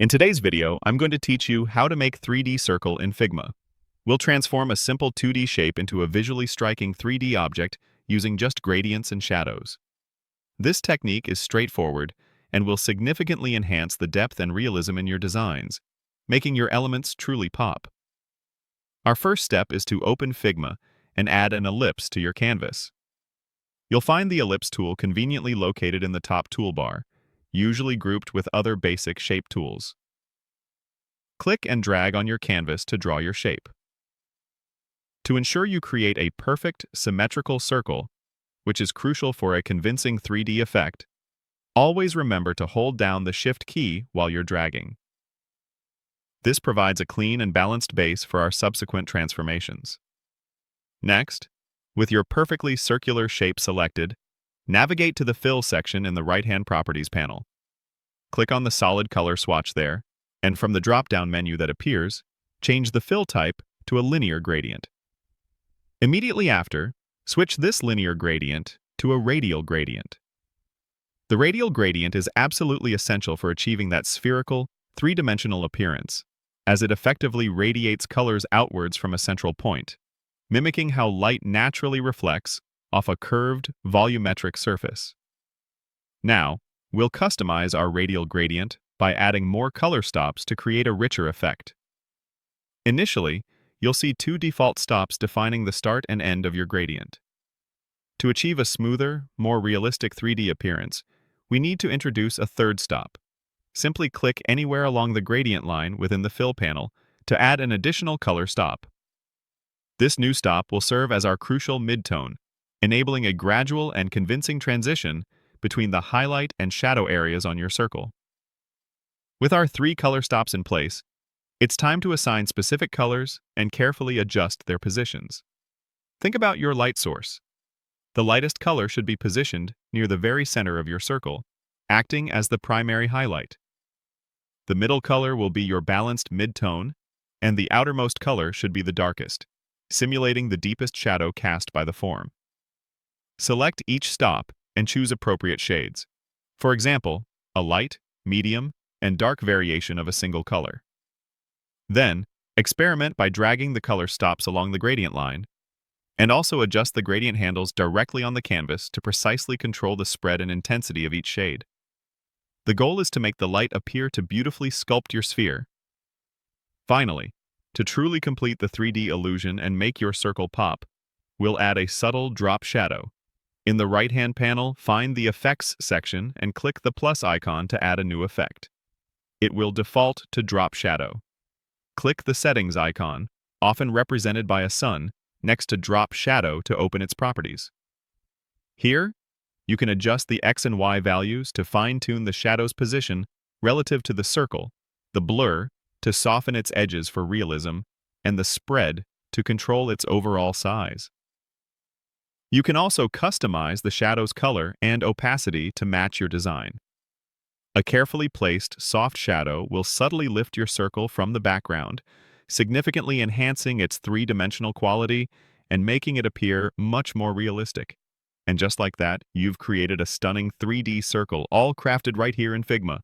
In today's video, I'm going to teach you how to make 3D circle in Figma. We'll transform a simple 2D shape into a visually striking 3D object using just gradients and shadows. This technique is straightforward and will significantly enhance the depth and realism in your designs, making your elements truly pop. Our first step is to open Figma and add an ellipse to your canvas. You'll find the ellipse tool conveniently located in the top toolbar, usually grouped with other basic shape tools. Click and drag on your canvas to draw your shape. To ensure you create a perfect, symmetrical circle, which is crucial for a convincing 3D effect, always remember to hold down the Shift key while you're dragging. This provides a clean and balanced base for our subsequent transformations. Next, with your perfectly circular shape selected, navigate to the Fill section in the right-hand Properties panel. Click on the solid color swatch there, and from the drop-down menu that appears, change the fill type to a linear gradient. Immediately after, switch this linear gradient to a radial gradient. The radial gradient is absolutely essential for achieving that spherical, three-dimensional appearance, as it effectively radiates colors outwards from a central point, mimicking how light naturally reflects off a curved, volumetric surface. Now, we'll customize our radial gradient by adding more color stops to create a richer effect. Initially, you'll see two default stops defining the start and end of your gradient. To achieve a smoother, more realistic 3D appearance, we need to introduce a third stop. Simply click anywhere along the gradient line within the Fill panel to add an additional color stop. This new stop will serve as our crucial midtone, enabling a gradual and convincing transition between the highlight and shadow areas on your circle. With our three color stops in place, it's time to assign specific colors and carefully adjust their positions. Think about your light source. The lightest color should be positioned near the very center of your circle, acting as the primary highlight. The middle color will be your balanced mid-tone, and the outermost color should be the darkest, simulating the deepest shadow cast by the form. Select each stop and choose appropriate shades. For example, a light, medium, and dark variation of a single color. Then, experiment by dragging the color stops along the gradient line, and also adjust the gradient handles directly on the canvas to precisely control the spread and intensity of each shade. The goal is to make the light appear to beautifully sculpt your sphere. Finally, to truly complete the 3D illusion and make your circle pop, we'll add a subtle drop shadow. In the right-hand panel, find the Effects section and click the plus icon to add a new effect. It will default to drop shadow. Click the Settings icon, often represented by a sun, next to drop shadow to open its properties. Here, you can adjust the X and Y values to fine-tune the shadow's position relative to the circle, the blur to soften its edges for realism, and the spread to control its overall size. You can also customize the shadow's color and opacity to match your design. A carefully placed soft shadow will subtly lift your circle from the background, significantly enhancing its three-dimensional quality and making it appear much more realistic. And just like that, you've created a stunning 3D circle, all crafted right here in Figma.